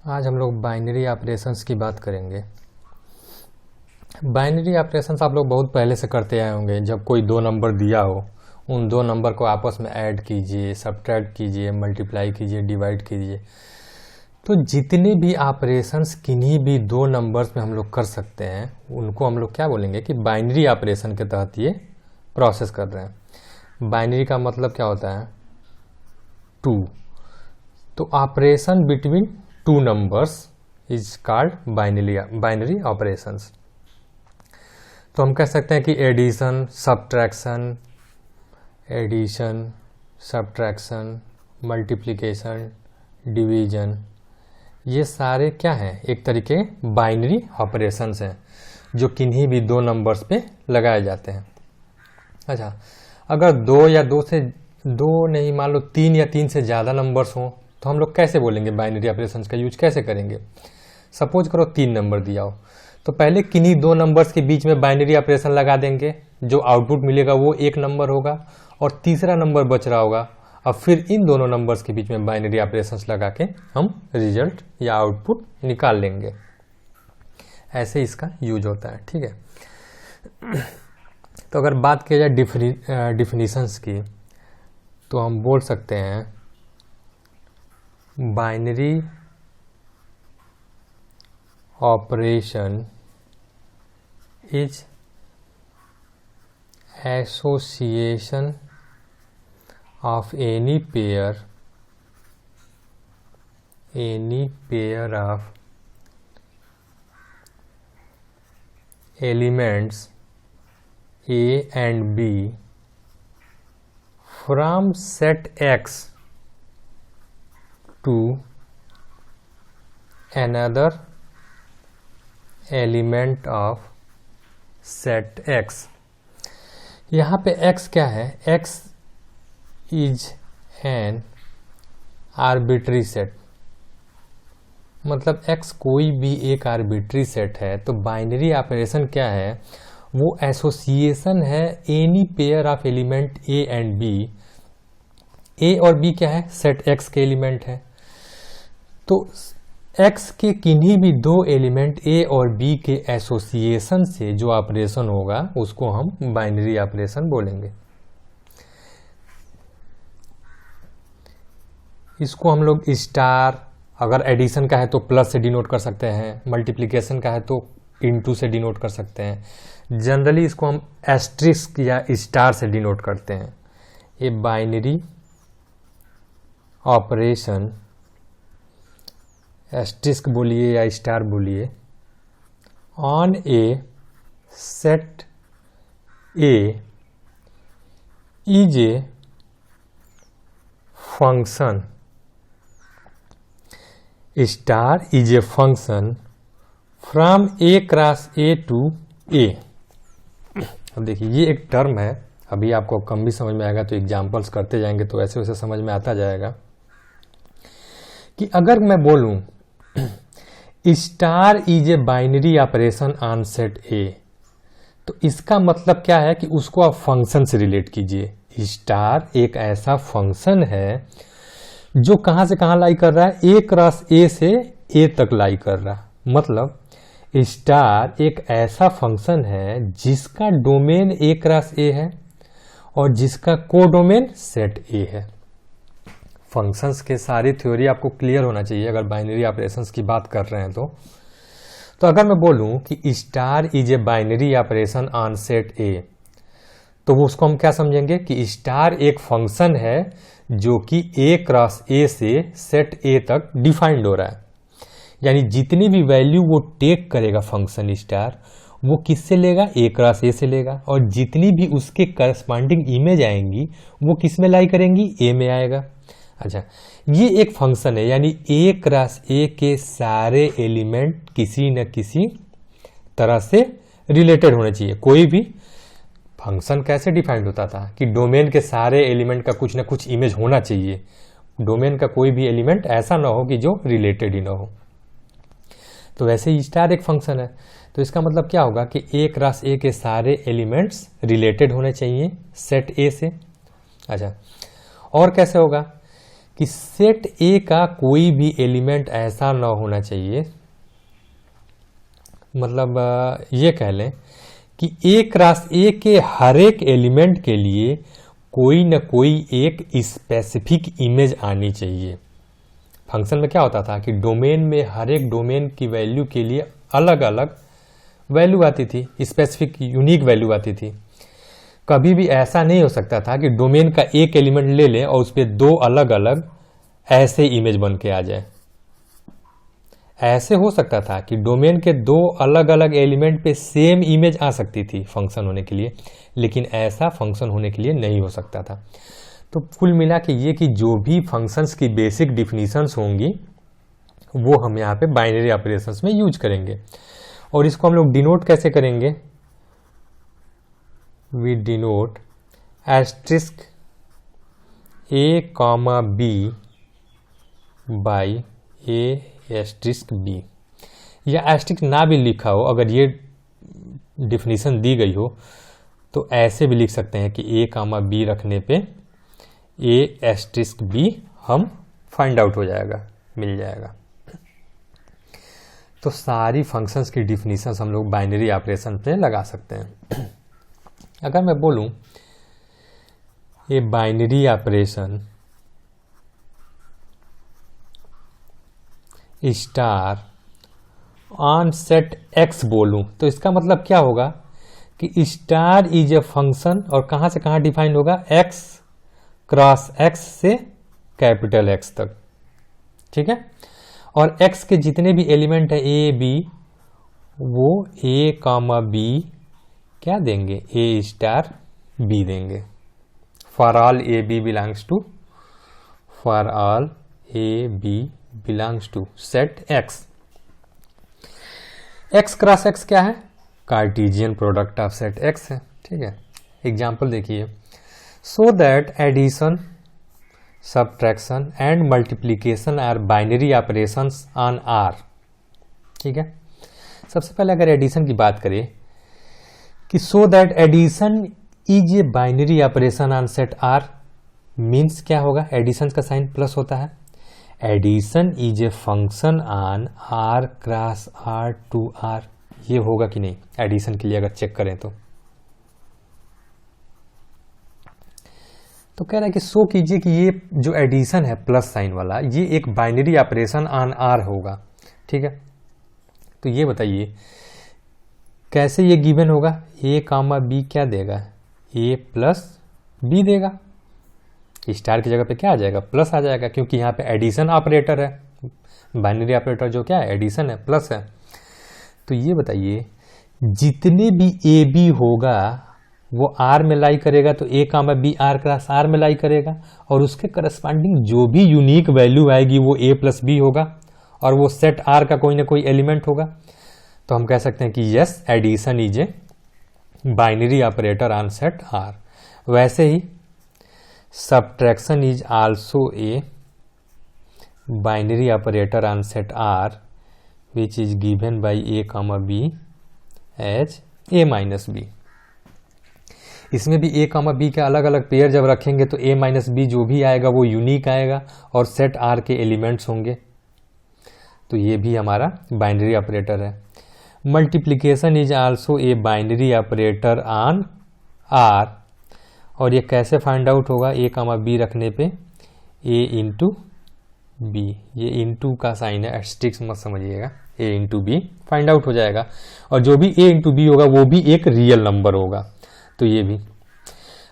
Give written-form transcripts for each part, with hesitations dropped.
आज हम लोग बाइनरी ऑपरेशंस की बात करेंगे। बाइनरी ऑपरेशंस आप लोग बहुत पहले से करते आए होंगे। जब कोई दो नंबर दिया हो, उन दो नंबर को आपस में ऐड कीजिए, सब्ट्रैक्ट कीजिए, मल्टीप्लाई कीजिए, डिवाइड कीजिए। तो जितने भी ऑपरेशंस किन्हीं भी दो नंबर्स में हम लोग कर सकते हैं, उनको हम लोग क्या बोलेंगे कि बाइनरी ऑपरेशन के तहत ये प्रोसेस कर रहे हैं। बाइनरी का मतलब क्या होता है? टू। तो operation between two numbers is called binary operations. तो हम कह सकते हैं कि एडिशन, सब्ट्रैक्शन, मल्टीप्लिकेशन, डिवीजन, ये सारे क्या हैं? एक तरीके बाइनरी ऑपरेशंस हैं जो किन्हीं भी दो नंबर्स पे लगाए जाते हैं। अच्छा, अगर दो या दो नहीं, मान लो तीन या तीन से ज़्यादा नंबर्स हों, तो हम लोग कैसे बोलेंगे? बाइनरी ऑपरेशंस का यूज कैसे करेंगे? सपोज करो तीन नंबर दिया हो, तो पहले किन्हीं दो नंबर्स के बीच में बाइनरी ऑपरेशन लगा देंगे। जो आउटपुट मिलेगा वो एक नंबर होगा और तीसरा नंबर बच रहा होगा। अब फिर इन दोनों नंबर्स के बीच में बाइनरी ऑपरेशंस लगा के हम रिजल्ट या आउटपुट निकाल लेंगे। ऐसे इसका यूज होता है। ठीक है। तो अगर बात की जाए डिफिनीशंस की, तो हम बोल सकते हैं binary operation is association of any pair of elements A and B from set X to another element of set X। यहाँ पे X क्या है? X is an arbitrary set. मतलब x कोई भी एक आर्बिट्री सेट है। तो बाइनरी ऑपरेशन क्या है? वो एसोसिएशन है any pair of element a and b। a और b क्या है? सेट x के एलिमेंट है। तो x के किन्हीं भी दो एलिमेंट a और b के एसोसिएशन से जो ऑपरेशन होगा उसको हम बाइनरी ऑपरेशन बोलेंगे। इसको हम लोग स्टार, अगर एडिशन का है तो प्लस से डिनोट कर सकते हैं, मल्टीप्लिकेशन का है तो इनटू से डिनोट कर सकते हैं। जनरली इसको हम एस्ट्रिस्क या स्टार से डिनोट करते हैं। ए बाइनरी ऑपरेशन, एस्ट्रिस्क बोलिए या स्टार बोलिए, on a set a is a function. Star is a function from a cross a to a. अब देखिए ये एक टर्म है, अभी आपको कम भी समझ में आएगा तो एग्जांपल्स करते जाएंगे तो वैसे वैसे समझ में आता जाएगा कि अगर मैं बोलूं star is a binary operation on set ए, तो इसका मतलब क्या है कि उसको आप फंक्शन से रिलेट कीजिए। स्टार एक ऐसा फंक्शन है जो कहां से कहां लाई कर रहा है? ए क्रॉस ए से ए तक लाई कर रहा है। मतलब स्टार एक ऐसा फंक्शन है जिसका डोमेन ए क्रॉस ए है और जिसका कोडोमेन सेट ए है। फंक्शंस के सारी थ्योरी आपको क्लियर होना चाहिए अगर बाइनरी ऑपरेशंस की बात कर रहे हैं तो अगर मैं बोलूं कि star is a binary operation on set ए, तो वो उसको हम क्या समझेंगे कि स्टार एक फंक्शन है जो कि ए क्रॉस ए से सेट ए तक डिफाइंड हो रहा है। यानी जितनी भी वैल्यू वो टेक करेगा फंक्शन स्टार, वो किससे लेगा? ए क्रॉस ए से लेगा। और जितनी भी उसके करस्पॉन्डिंग इमेज आएंगी वो किस में लाई करेंगी? ए में आएगा। अच्छा, ये एक फंक्शन है, यानी ए क्रॉस ए के सारे एलिमेंट किसी न किसी तरह से रिलेटेड होने चाहिए। कोई भी फंक्शन कैसे डिफाइंड होता था कि डोमेन के सारे एलिमेंट का कुछ ना कुछ इमेज होना चाहिए। डोमेन का कोई भी एलिमेंट ऐसा ना हो कि जो रिलेटेड ही ना हो। तो वैसे ही स्टार एक फंक्शन है, तो इसका मतलब क्या होगा कि ए क्रॉस ए के सारे एलिमेंट्स रिलेटेड होने चाहिए सेट ए से। अच्छा, और कैसे होगा कि सेट ए का कोई भी एलिमेंट ऐसा ना होना चाहिए, मतलब ये कह लें कि ए क्रॉस ए के हर एक एलिमेंट के लिए कोई न कोई एक स्पेसिफिक इमेज आनी चाहिए। फंक्शन में क्या होता था कि डोमेन में हर एक डोमेन की वैल्यू के लिए अलग अलग वैल्यू आती थी, स्पेसिफिक यूनिक वैल्यू आती थी। कभी भी ऐसा नहीं हो सकता था कि डोमेन का एक एलिमेंट ले लें और उस पर दो अलग अलग ऐसे इमेज बन के आ जाए। ऐसे हो सकता था कि डोमेन के दो अलग अलग एलिमेंट पे सेम इमेज आ सकती थी फंक्शन होने के लिए, लेकिन ऐसा फंक्शन होने के लिए नहीं हो सकता था। तो कुल मिला के ये कि जो भी फंक्शंस की बेसिक डिफिनीशंस होंगी वो हम यहाँ पे बाइनरी ऑपरेशंस में यूज करेंगे। और इसको हम लोग डिनोट कैसे करेंगे? We denote asterisk a comma b by a asterisk b, या एस्ट्रिस्क ना भी लिखा हो, अगर ये डिफिनीशन दी गई हो तो ऐसे भी लिख सकते हैं कि ए कामा बी रखने पे ए एस्ट्रिस्क बी हम फाइंड आउट हो जाएगा, मिल जाएगा। तो सारी फंक्शंस की डिफिनीशंस हम लोग बाइनरी ऑपरेशन पे लगा सकते हैं। अगर मैं बोलूं ये binary operation star on set x बोलूं तो इसका मतलब क्या होगा कि स्टार इज ए फंक्शन, और कहां से कहां डिफाइन होगा? एक्स क्रॉस एक्स से कैपिटल एक्स तक, ठीक है। और एक्स के जितने भी एलिमेंट है ए बी, वो ए कामा बी क्या देंगे? ए स्टार बी देंगे। For all a b belongs to, for all a b belongs to set x. X cross x क्या है? Cartesian product of set x है, ठीक है। एग्जाम्पल देखिए, so that addition, subtraction and multiplication are binary operations on R, ठीक है। सबसे पहले अगर एडिशन की बात करें कि so that addition is a binary operation on set R, means क्या होगा? एडिशन का साइन प्लस होता है। Addition is a function on R cross R to R, ये होगा कि नहीं? एडिशन के लिए अगर चेक करें तो कह रहा है कि शो कीजिए कि ये जो एडिशन है प्लस साइन वाला, ये एक बाइनरी ऑपरेशन ऑन आर होगा, ठीक है। तो ये बताइए कैसे ये गिवन होगा? ए कामा बी क्या देगा? ए प्लस बी देगा। स्टार की जगह पे क्या आ जाएगा? प्लस आ जाएगा, क्योंकि यहाँ पे एडिशन ऑपरेटर है। बाइनरी ऑपरेटर जो क्या है? एडिशन है, प्लस है। तो ये बताइए जितने भी ए बी होगा वो आर में लाई करेगा, तो ए comma B are cross R में लाई करेगा, और उसके करस्पॉन्डिंग जो भी यूनिक वैल्यू आएगी वो ए प्लस बी होगा, और वो सेट आर का कोई ना कोई एलिमेंट होगा। तो हम कह सकते हैं कि yes, addition is a binary operator on set R. वैसे ही subtraction is also a binary operator on set R which is given by a comma b as a minus b. इसमें भी ए कामा बी के अलग अलग pair जब रखेंगे तो ए माइनस बी जो भी आएगा वो यूनिक आएगा और सेट आर के एलिमेंट्स होंगे। तो ये भी हमारा बाइनरी ऑपरेटर है। Multiplication is also a binary operator on R, और ये कैसे फाइंड आउट होगा? ए कामा बी रखने पे ए इंटू बी, ये इंटू का साइन है, एस्टेरिस्क मत समझिएगा, ए इंटू बी फाइंड आउट हो जाएगा। और जो भी ए इंटू बी होगा वो भी एक रियल नंबर होगा। तो ये भी।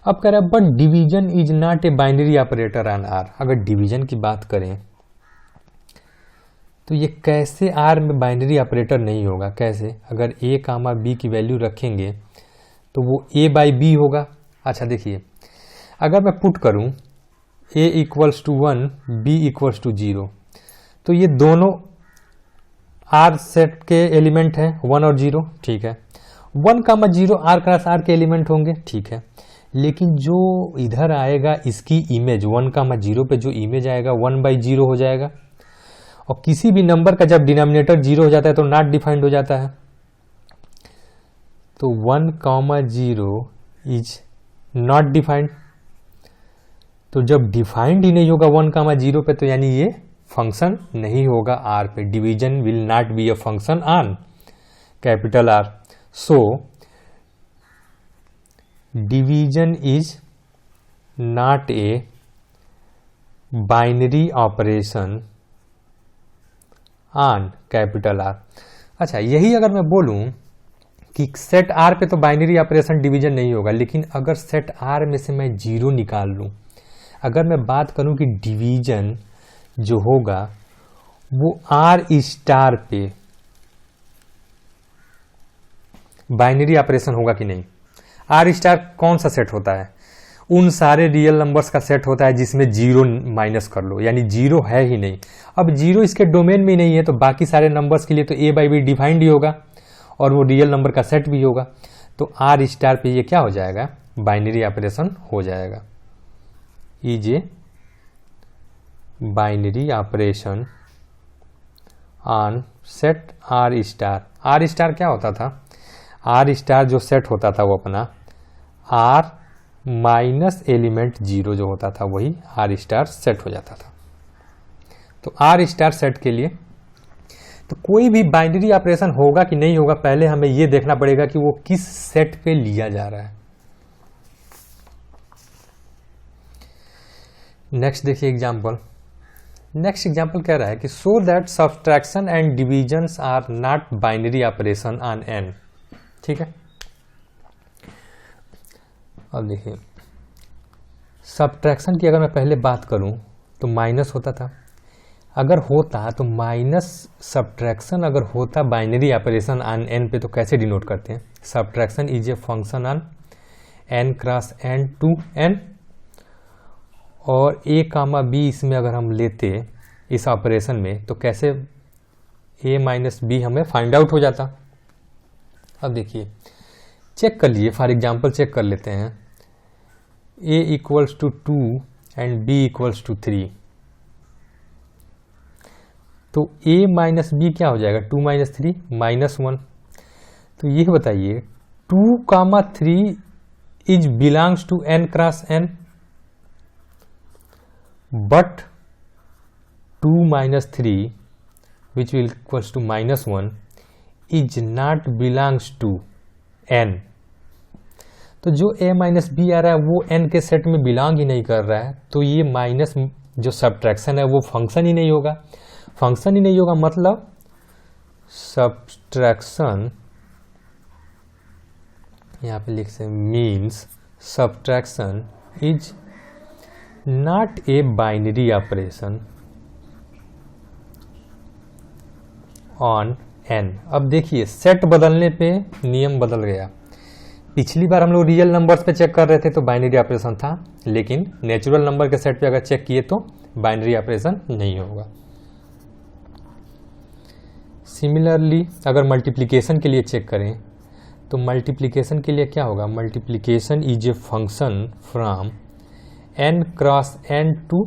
अब कह रहा है but division is not a binary operator on R. अगर डिवीजन की बात करें तो ये कैसे आर में बाइनरी ऑपरेटर नहीं होगा? कैसे? अगर ए कामा बी की वैल्यू रखेंगे तो वो ए बाई बी होगा। अच्छा देखिए, अगर मैं पुट करूं a equals to 1 b equals to 0, तो ये दोनों आर सेट के एलिमेंट हैं, 1 और 0, ठीक है। 1 कामा 0 आर क्रॉस आर के एलिमेंट होंगे, ठीक है। लेकिन जो इधर आएगा इसकी इमेज 1 कामा 0 पे जो इमेज आएगा 1 बाई 0 हो जाएगा। और किसी भी नंबर का जब डिनोमिनेटर 0 हो जाता है तो नॉट डिफाइंड हो जाता है। तो 1 कामा 0 इज नॉट डिफाइंड। तो जब डिफाइंड ही नहीं होगा 1, 0 पे, तो यानी ये फंक्शन नहीं होगा आर पे। Division will not be a function on capital R. So division is not a binary operation on capital R. अच्छा, यही अगर मैं बोलूं कि सेट आर पे तो बाइनरी ऑपरेशन डिवीजन नहीं होगा, लेकिन अगर सेट आर में से मैं 0 निकाल लूं, अगर मैं बात करूं कि डिवीजन जो होगा वो आर स्टार पे बाइनरी ऑपरेशन होगा कि नहीं। आर स्टार कौन सा सेट होता है? उन सारे रियल नंबर्स का सेट होता है जिसमें 0 माइनस कर लो, यानी 0 है ही नहीं। अब 0 इसके डोमेन में नहीं है, तो बाकी सारे नंबर्स के लिए तो a बाई बी डिफाइंड ही होगा और वो रियल नंबर का सेट भी होगा। तो आर स्टार पे ये क्या हो जाएगा? बाइनरी ऑपरेशन हो जाएगा। Is a binary operation on set R star. R star क्या होता था? आर स्टार जो सेट होता था वो अपना आर माइनस एलिमेंट 0 जो होता था वही आर स्टार सेट हो जाता था। तो आर स्टार सेट के लिए तो कोई भी बाइनरी ऑपरेशन होगा कि नहीं होगा, पहले हमें यह देखना पड़ेगा कि वो किस सेट पे लिया जा रहा है। नेक्स्ट देखिए एग्जाम्पल। नेक्स्ट एग्जाम्पल कह रहा है कि so that subtraction and divisions are not binary operation on N. ठीक है, अब देखिए सब्ट्रैक्शन की अगर मैं पहले बात करूं तो माइनस होता था। अगर होता तो माइनस सब्ट्रैक्शन अगर होता बाइनरी ऑपरेशन ऑन एन पे, तो कैसे डिनोट करते हैं? Subtraction is a function on N cross N to N, और a कामा बी इसमें अगर हम लेते इस ऑपरेशन में तो कैसे a माइनस बी हमें फाइंड आउट हो जाता। अब देखिए चेक कर लिए, फॉर एग्जांपल चेक कर लेते हैं। a equals to 2 and b equals to 3, तो a माइनस बी क्या हो जाएगा? 2 माइनस 3 माइनस 1। तो ये बताइए 2 comma 3 is belongs to n cross n, but 2 minus 3 which will equals to minus 1 is not belongs to n। तो जो a minus B आ रहा है वो n के सेट में बिलोंग ही नहीं कर रहा है, तो ये माइनस जो सब्ट्रैक्शन है वो फंक्शन ही नहीं होगा। फंक्शन ही नहीं होगा मतलब सब्ट्रैक्शन यहाँ पे लिख से means subtraction is not a binary operation on N. अब देखिए सेट बदलने पे नियम बदल गया। पिछली बार हम लोग रियल नंबर्स पे चेक कर रहे थे तो बाइनरी ऑपरेशन था, लेकिन नेचुरल नंबर के सेट पे अगर चेक किए तो बाइनरी ऑपरेशन नहीं होगा। सिमिलरली अगर मल्टीप्लिकेशन के लिए चेक करें तो मल्टीप्लिकेशन के लिए क्या होगा? Multiplication is a function from n cross n to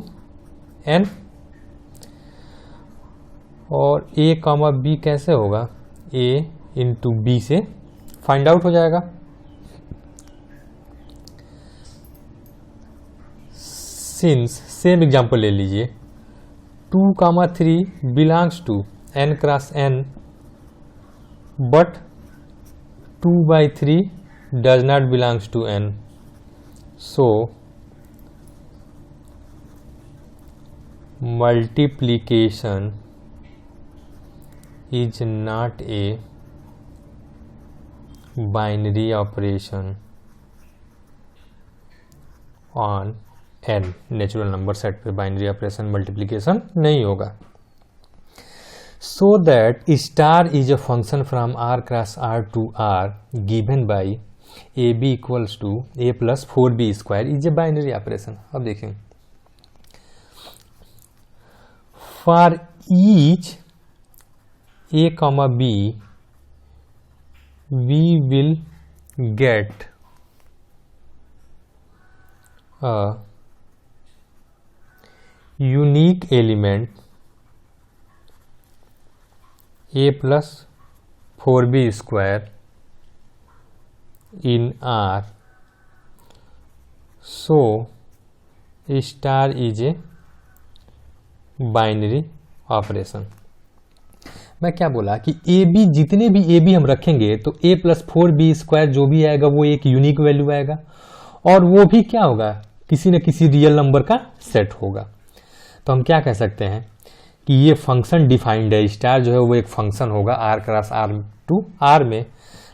n, और a कामा b कैसे होगा? a इंटू बी से फाइंड आउट हो जाएगा। सिंस सेम एग्जांपल ले लीजिए, 2 comma 3 belongs to n cross n, but 2 by 3 does not belongs to n, so multiplication is not a binary operation on n। Natural number set पे binary operation multiplication नहीं होगा। so that star is a function from r cross r to r given by ab equals to a plus 4b square is a binary operation। अब देखें for each a comma b we will get a unique element a plus 4b square in R, so star is a binary operation. मैं क्या बोला कि A B, जितने भी A B हम रखेंगे तो a प्लस 4b² जो भी आएगा वो एक यूनिक वैल्यू आएगा, और वो भी क्या होगा, किसी न किसी रियल नंबर का सेट होगा। तो हम क्या कह सकते हैं कि ये फंक्शन डिफाइंड है, स्टार जो है वो एक फंक्शन होगा r cross r to r में।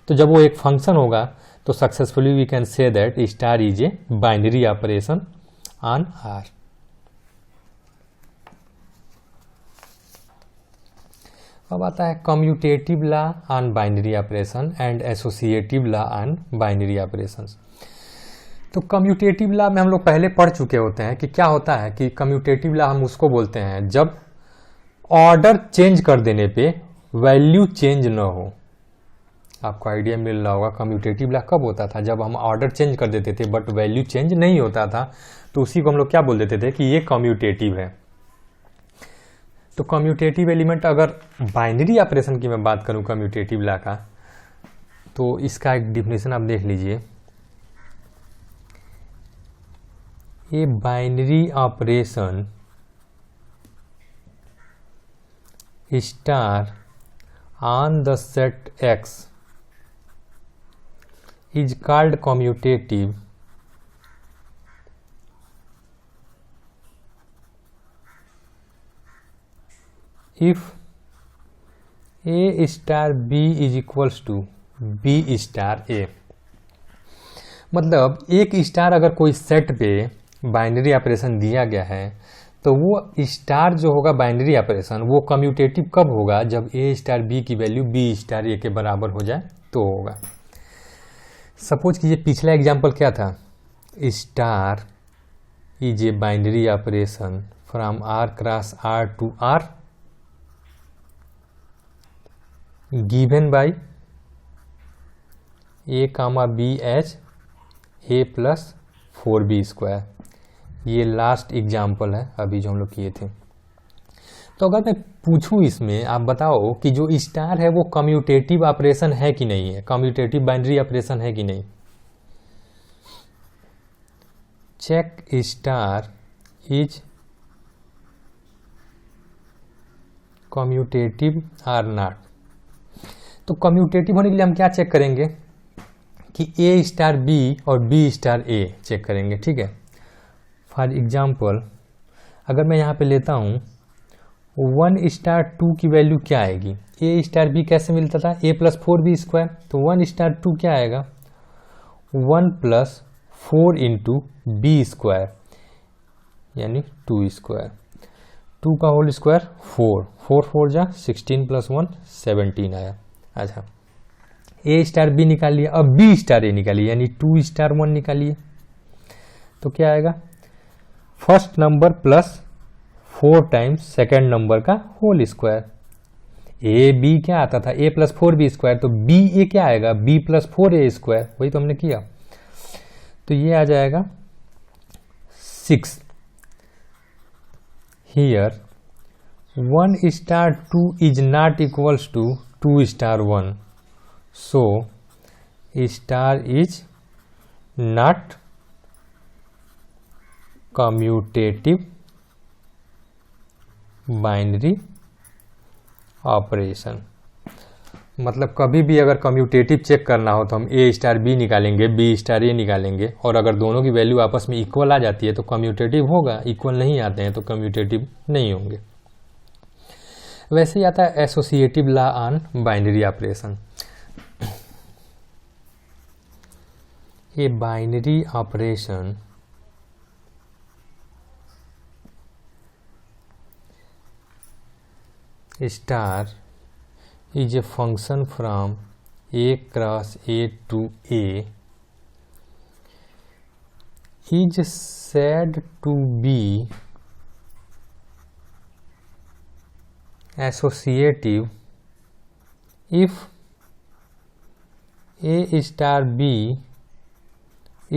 तो जब वो एक फंक्शन होगा तो successfully we can say that star is a binary operation on r। अब आता है commutative law on binary operation and associative law on binary operations. तो कम्यूटेटिव लॉ में हम लोग पहले पढ़ चुके होते हैं कि क्या होता है कि कम्यूटेटिव लॉ हम उसको बोलते हैं जब ऑर्डर चेंज कर देने पे वैल्यू चेंज न हो। आपको आइडिया मिल रहा होगा कम्यूटेटिव लॉ कब होता था, जब हम ऑर्डर चेंज कर देते थे बट वैल्यू चेंज नहीं होता था, तो उसी को हम लोग क्या बोल देते थे कि ये कम्यूटेटिव है। तो कम्यूटेटिव एलिमेंट, अगर बाइनरी ऑपरेशन की मैं बात करूं कम्यूटेटिव लॉ का, तो इसका एक डिफिनेशन आप देख लीजिए। ये binary operation star on the set X is called commutative if A star B is equals to B star A। मतलब एक स्टार अगर कोई सेट पे बाइनरी ऑपरेशन दिया गया है तो वो स्टार जो होगा बाइनरी ऑपरेशन वो कम्यूटेटिव कब होगा, जब A स्टार B की वैल्यू B स्टार A के बराबर हो जाए तो होगा। सपोज कीजिए पिछला एग्जांपल क्या था, star is a binary operation from R cross R to R given by A comma B एच A प्लस 4b²। ये लास्ट एग्जाम्पल है अभी जो हम लोग किए थे। तो अगर मैं पूछूं इसमें, आप बताओ कि जो स्टार है वो कम्यूटेटिव ऑपरेशन है कि नहीं है, कम्यूटेटिव बाइनरी ऑपरेशन है कि नहीं। Check star is commutative or not. तो कम्यूटेटिव होने के लिए हम क्या चेक करेंगे कि A स्टार B और B स्टार A चेक करेंगे, ठीक है। फॉर एग्जाम्पल अगर मैं यहाँ पे लेता हूँ 1 स्टार 2 की वैल्यू क्या आएगी, A स्टार B कैसे मिलता था, A प्लस 4b²। तो 1 स्टार 2 क्या आएगा, 1 प्लस 4 इंटू b² यानी 2² 2 का होल स्क्वायर 4 4 4 जा 16 प्लस 1 17 आया। अच्छा A स्टार B निकालिए, अब B स्टार A निकालिए यानी 2 स्टार 1 निकालिए, तो क्या आएगा, first number plus 4 times second number का होल स्क्वायर। ए बी क्या आता था, A प्लस 4b², तो B A क्या आएगा, B प्लस 4a², वही तो हमने किया। तो ये आ जाएगा 6। Here 1 star 2 is not equals to 2 star 1, so star is not commutative binary operation. मतलब कभी भी अगर कम्यूटेटिव चेक करना हो तो हम A स्टार B निकालेंगे, B स्टार A निकालेंगे, और अगर दोनों की वैल्यू आपस में इक्वल आ जाती है तो कम्यूटेटिव होगा, इक्वल नहीं आते हैं तो कम्यूटेटिव नहीं होंगे। वैसे ही आता है associative law on binary operation. ये binary operation star is a function from A cross A to A is said to be associative if A star B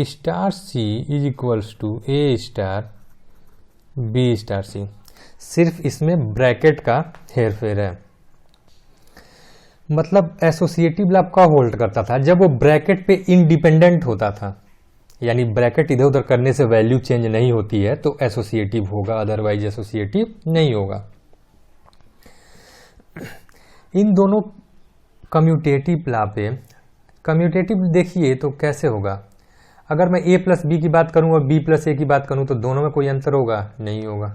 star C is equals to A star B star C। सिर्फ इसमें bracket का हेरफेर है। मतलब associative law कब hold करता था, जब वो ब्रैकेट पे इंडिपेंडेंट होता था। यानी ब्रैकेट इधर उधर करने से वैल्यू चेंज नहीं होती है तो एसोसिएटिव होगा, अदरवाइज एसोसिएटिव नहीं होगा। इन दोनों कम्यूटेटिव ला पे कम्यूटेटिव देखिए तो कैसे होगा, अगर मैं a प्लस बी की बात करूं और b प्लस ए की बात करूं तो दोनों में कोई अंतर होगा? नहीं होगा।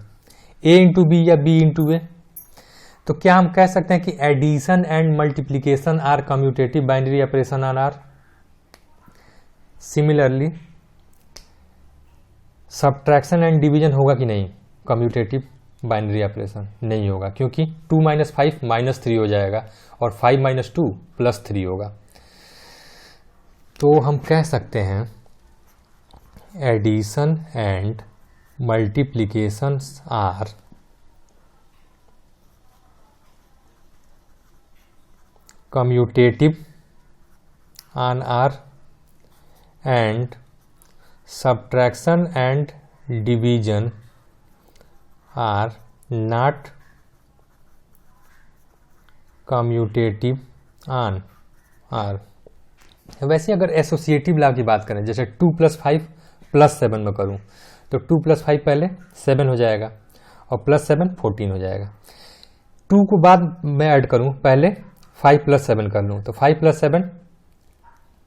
a इंटू बी या b इंटू ए, तो क्या हम कह सकते हैं कि addition and multiplication are commutative binary operation on R? Similarly subtraction and division होगा कि नहीं कम्यूटेटिव बाइनरी ऑपरेशन? नहीं होगा, क्योंकि 2 - 5 -3 हो जाएगा और 5 - 2 +3 होगा। तो हम कह सकते हैं addition and multiplication are commutative on R and subtraction and division are not commutative on R। वैसे अगर एसोसिएटिव ला की बात करें, जैसे 2 + 5 + 7 में करूं तो 2 + 5 पहले 7 हो जाएगा और +7 14 हो जाएगा। 2 को बाद में ऐड करूं, पहले 5 + 7 कर लूं तो 5 + 7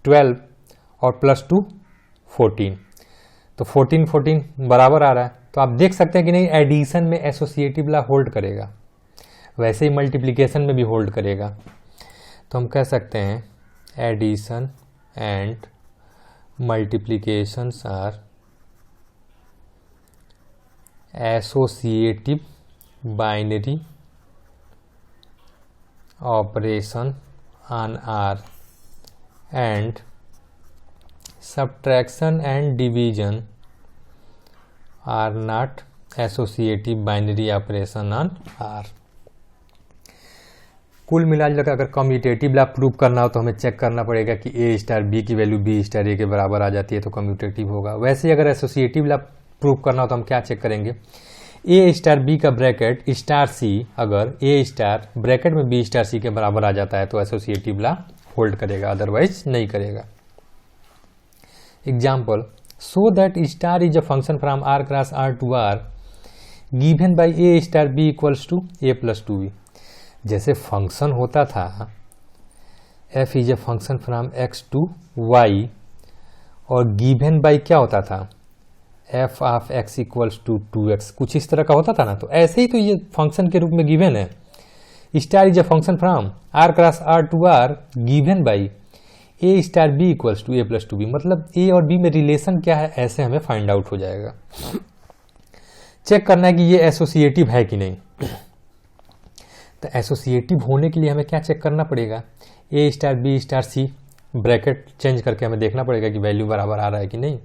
12 और +2 14, तो 14 14 बराबर आ रहा है। तो आप देख सकते हैं कि नहीं एडिशन में एसोसिएटिव ला होल्ड करेगा, वैसे ही मल्टीप्लिकेशन में भी होल्ड करेगा। तो हम कह सकते हैं addition and multiplications are associative binary operation on R and subtraction and division are not associative binary operation on R। कुल मिलाकर अगर कम्यूटेटिव ला प्रूव करना हो तो हमें चेक करना पड़ेगा कि a स्टार b की वैल्यू b स्टार a के बराबर आ जाती है तो कम्यूटेटिव होगा। वैसे ही अगर एसोसिएटिव ला प्रूव करना हो तो हम क्या चेक करेंगे, a स्टार b का ब्रैकेट स्टार c अगर a स्टार ब्रैकेट में b स्टार c के बराबर आ जाता है तो एसोसिएटिव ला होल्ड करेगा, अदरवाइज नहीं करेगा। Example, so that star is a function from R cross R to R given by A star B equals to A plus 2B। जैसे फंक्शन होता था f is a function from X to Y और given by क्या होता था f of X equals to 2X, कुछ इस तरह का होता था ना। तो ऐसे ही तो ये फंक्शन के रूप में given है, star is a function from R cross R to R given by A star B equals to A plus 2B, मतलब A और B में रिलेशन क्या है ऐसे हमें फाइंड आउट हो जाएगा। चेक करना है कि ये एसोसिएटिव है कि नहीं। तो एसोसिएटिव होने के लिए हमें क्या चेक करना पड़ेगा, A star B star C bracket change करके हमें देखना पड़ेगा कि वैल्यू बराबर आ रहा है कि नहीं।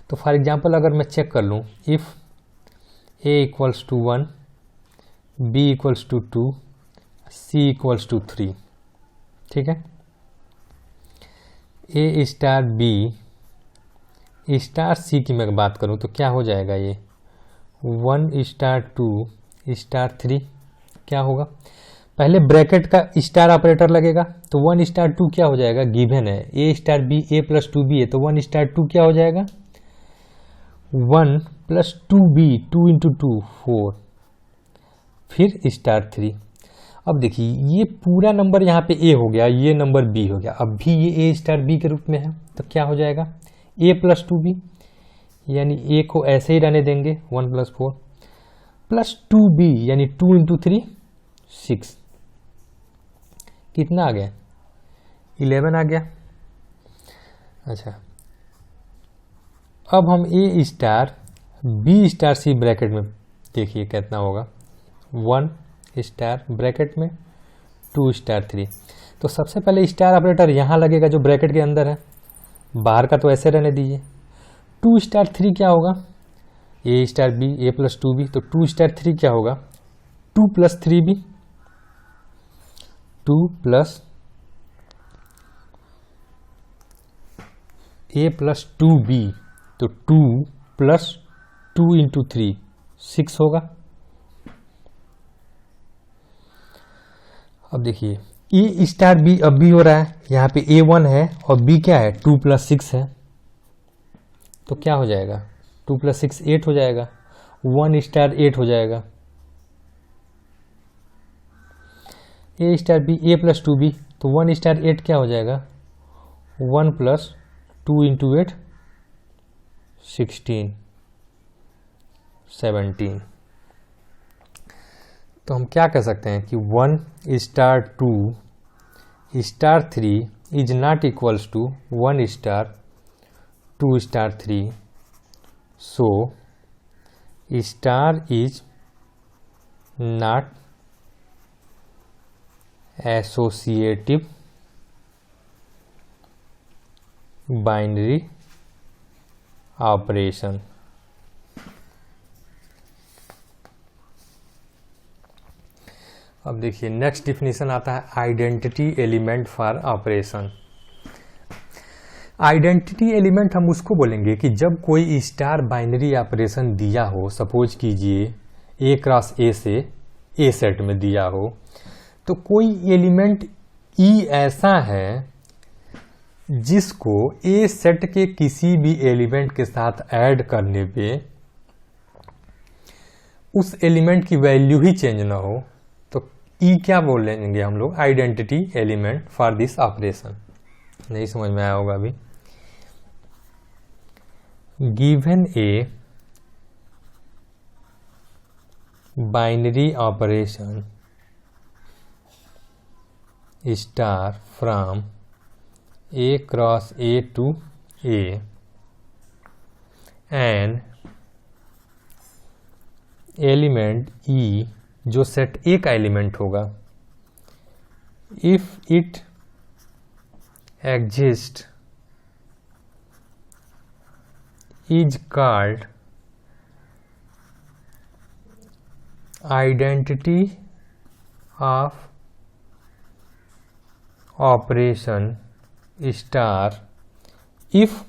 तो फॉर एग्जांपल अगर मैं चेक कर लूँ, if A equals to 1 B equals to 2 C equals to 3, ठीक है। A star B star C की मैं बात करूं तो क्या हो जाएगा, ये 1 स्टार 2 स्टार 3 क्या होगा, पहले ब्रैकेट का स्टार ऑपरेटर लगेगा तो 1 स्टार 2 क्या हो जाएगा, गिवन है A star B A plus 2B है तो 1 स्टार 2 क्या हो जाएगा 1 प्लस 2B 2 इंटू 2 4, फिर स्टार 3। अब देखिए ये पूरा नंबर यहाँ पे A हो गया, ये नंबर B हो गया, अब भी ये A स्टार B के रूप में है तो क्या हो जाएगा A प्लस 2B, यानी A को ऐसे ही रहने देंगे 1 प्लस 4 प्लस 2B यानी 2 इंटू 3 6, कितना आ गया 11 आ गया। अच्छा अब हम A star B star C bracket में देखिए कितना होगा, 1 स्टार ब्रैकेट में 2 स्टार 3। तो सबसे पहले स्टार ऑपरेटर यहाँ लगेगा जो ब्रैकेट के अंदर है, बाहर का तो ऐसे रहने दीजिए। 2 स्टार 3 क्या होगा A star B A plus 2B, तो 2 स्टार 3 क्या होगा 2 plus 3B 2 plus A plus 2B, तो 2 प्लस 2 इंटू 3 6 होगा। अब देखिए ए स्टार B अब भी हो रहा है, यहाँ पे A1 है और B क्या है 2 प्लस 6 है, तो क्या हो जाएगा, 2 + 6 8 हो जाएगा, 1 स्टार 8 हो जाएगा, ए स्टार बी, ए + 2b, तो 1 स्टार 8 क्या हो जाएगा, 1 + 2 × 8 16 17। तो हम क्या कह सकते हैं कि 1 star 2 star 3 is not equals to 1 star 2 star 3, so star is not associative binary operation. अब देखिए नेक्स्ट डिफिनीशन आता है identity element for operation. Identity element हम उसको बोलेंगे कि जब कोई स्टार बाइनरी ऑपरेशन दिया हो, सपोज कीजिए A क्रॉस A से A सेट में दिया हो, तो कोई एलिमेंट E ऐसा है जिसको A सेट के किसी भी एलिमेंट के साथ ऐड करने पे उस एलिमेंट की वैल्यू ही चेंज ना हो, तो E क्या बोलेंगे हम लोग, identity element for this operation. नहीं समझ में आया होगा अभी। Given a binary operation star from A cross A to A and element E जो सेट A का एलिमेंट होगा, if it exist is called identity of operation star if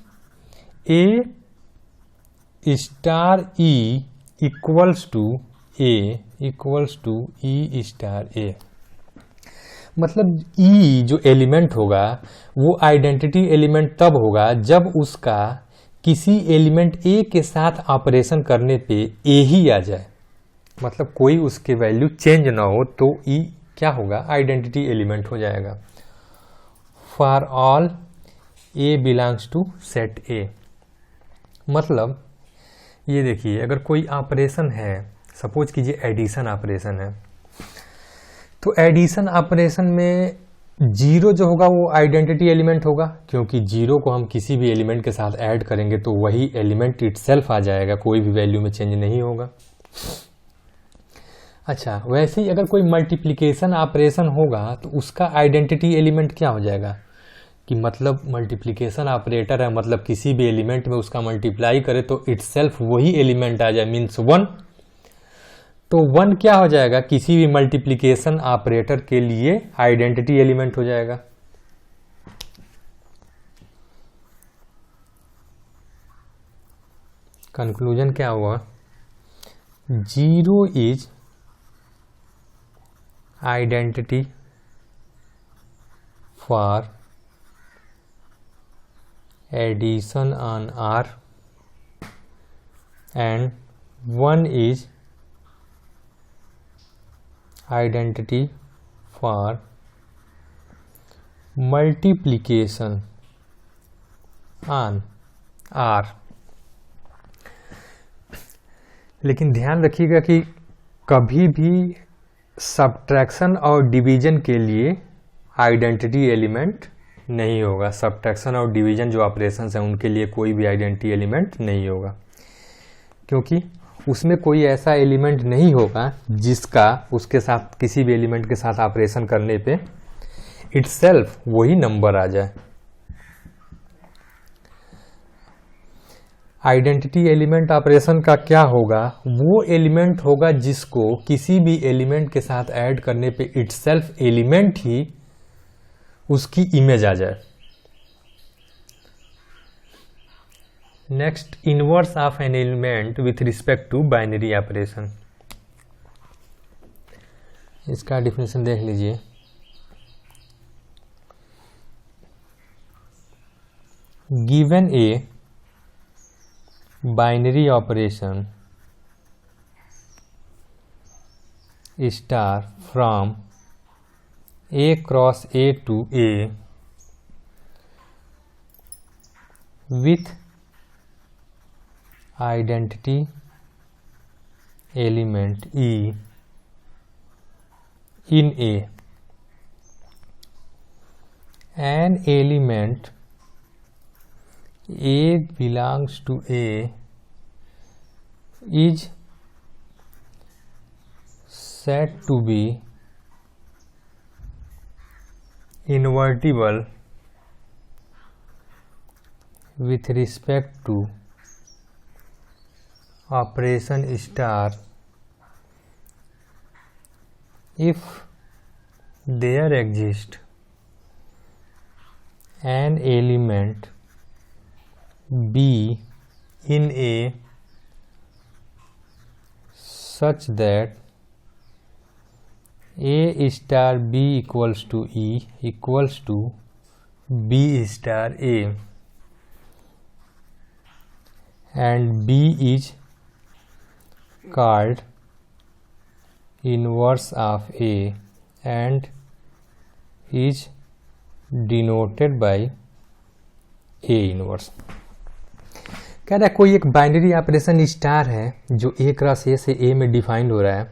A star E equals to A equals to E star A। मतलब E जो element होगा वो identity element तब होगा जब उसका किसी एलिमेंट A के साथ ऑपरेशन करने पे A ही आ जाए, मतलब कोई उसके वैल्यू चेंज ना हो, तो E क्या होगा, आइडेंटिटी एलिमेंट हो जाएगा। For all A belongs to set A। मतलब ये देखिए अगर कोई ऑपरेशन है, सपोज कीजिए एडिशन ऑपरेशन है, तो एडिशन ऑपरेशन में 0 जो होगा वो आइडेंटिटी एलिमेंट होगा, क्योंकि 0 को हम किसी भी एलिमेंट के साथ ऐड करेंगे तो वही एलिमेंट इटसेल्फ आ जाएगा, कोई भी वैल्यू में चेंज नहीं होगा। अच्छा, वैसे ही अगर कोई मल्टीप्लिकेशन ऑपरेशन होगा तो उसका आइडेंटिटी एलिमेंट क्या हो जाएगा, कि मतलब मल्टीप्लिकेशन ऑपरेटर है, मतलब किसी भी एलिमेंट में उसका मल्टीप्लाई करे तो इटसेल्फ वही एलिमेंट आ जाए, मीन्स 1। तो 1 क्या हो जाएगा, किसी भी मल्टीप्लिकेशन ऑपरेटर के लिए आइडेंटिटी एलिमेंट हो जाएगा। कंक्लूजन क्या हुआ, 0 is identity for addition on R and 1 is identity for multiplication on R। लेकिन ध्यान रखिएगा कि कभी भी सब्ट्रैक्शन और डिवीजन के लिए आइडेंटिटी एलिमेंट नहीं होगा। सब्ट्रैक्शन और डिवीजन जो ऑपरेशंस हैं उनके लिए कोई भी आइडेंटिटी एलिमेंट नहीं होगा, क्योंकि उसमें कोई ऐसा एलिमेंट नहीं होगा जिसका उसके साथ किसी भी एलिमेंट के साथ ऑपरेशन करने पे इटसेल्फ वही नंबर आ जाए। आइडेंटिटी एलिमेंट ऑपरेशन का क्या होगा, वो एलिमेंट होगा जिसको किसी भी एलिमेंट के साथ ऐड करने पे इटसेल्फ एलिमेंट ही उसकी इमेज आ जाए। Next, inverse of an element with respect to binary operation. इसका डिफिनेशन देख लीजिए। Given a binary operation star from A cross A to A with identity element E in A. An element A belongs to A is said to be invertible with respect to operation star if there exists an element B in A such that A star B equals to E equals to B star A and B is called inverse of A and is denoted by A inverse। कह रहा है कोई एक binary operation star है जो A cross A से A में defined हो रहा है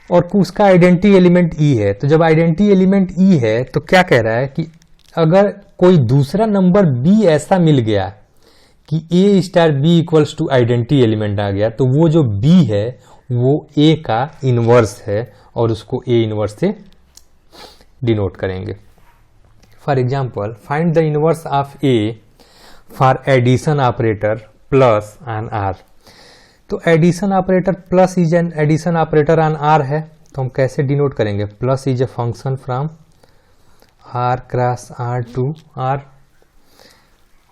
और उसका आइडेंटिटी एलिमेंट E है। तो जब आइडेंटिटी एलिमेंट E है तो क्या कह रहा है कि अगर कोई दूसरा नंबर B ऐसा मिल गया कि A star B equals to identity element आ गया तो वो जो B है वो A का इनवर्स है और उसको A इनवर्स से डिनोट करेंगे। For example find the inverse of A for addition operator plus in R। तो addition operator plus is an addition operator on R है तो हम कैसे डिनोट करेंगे? Plus is a function from R cross R to R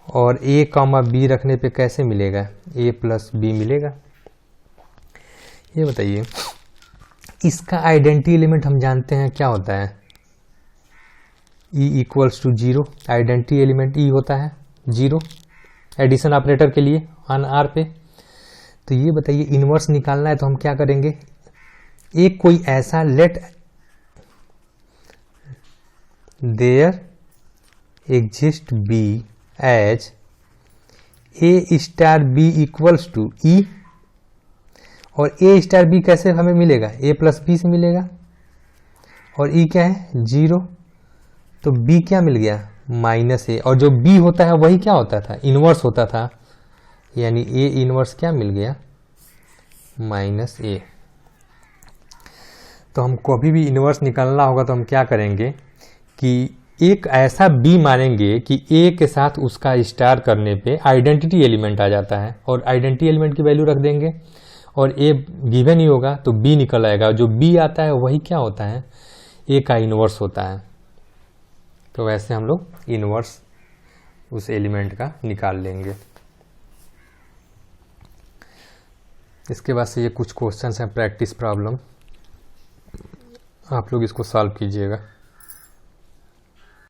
और A comma B रखने पे कैसे मिलेगा? A प्लस B मिलेगा। ये बताइए इसका आइडेंटिटी एलिमेंट हम जानते हैं क्या होता है? E equals to 0। Identity element E होता है 0 एडिशन ऑपरेटर के लिए ऑन R पे। तो ये बताइए इनवर्स निकालना है तो हम क्या करेंगे? एक कोई ऐसा let there exist B as A star B equals to E और A स्टार B कैसे हमें मिलेगा? A प्लस B से मिलेगा और E क्या है? 0। तो B क्या मिल गया? माइनस A और जो B होता है वही क्या होता था? इनवर्स होता था यानी A इनवर्स क्या मिल गया? Minus A। तो हमको अभी भी इनवर्स निकालना होगा तो हम क्या करेंगे कि एक ऐसा B मानेंगे कि A के साथ उसका स्टार करने पे आइडेंटिटी एलिमेंट आ जाता है और आइडेंटिटी एलिमेंट की वैल्यू रख देंगे और A गिवन ही होगा तो B निकल आएगा। जो B आता है वही क्या होता है? A का इनवर्स होता है। तो वैसे हम लोग इनवर्स उस एलिमेंट का निकाल लेंगे। इसके बाद से ये कुछ क्वेश्चंस हैं प्रैक्टिस प्रॉब्लम, आप लोग इसको सॉल्व कीजिएगा।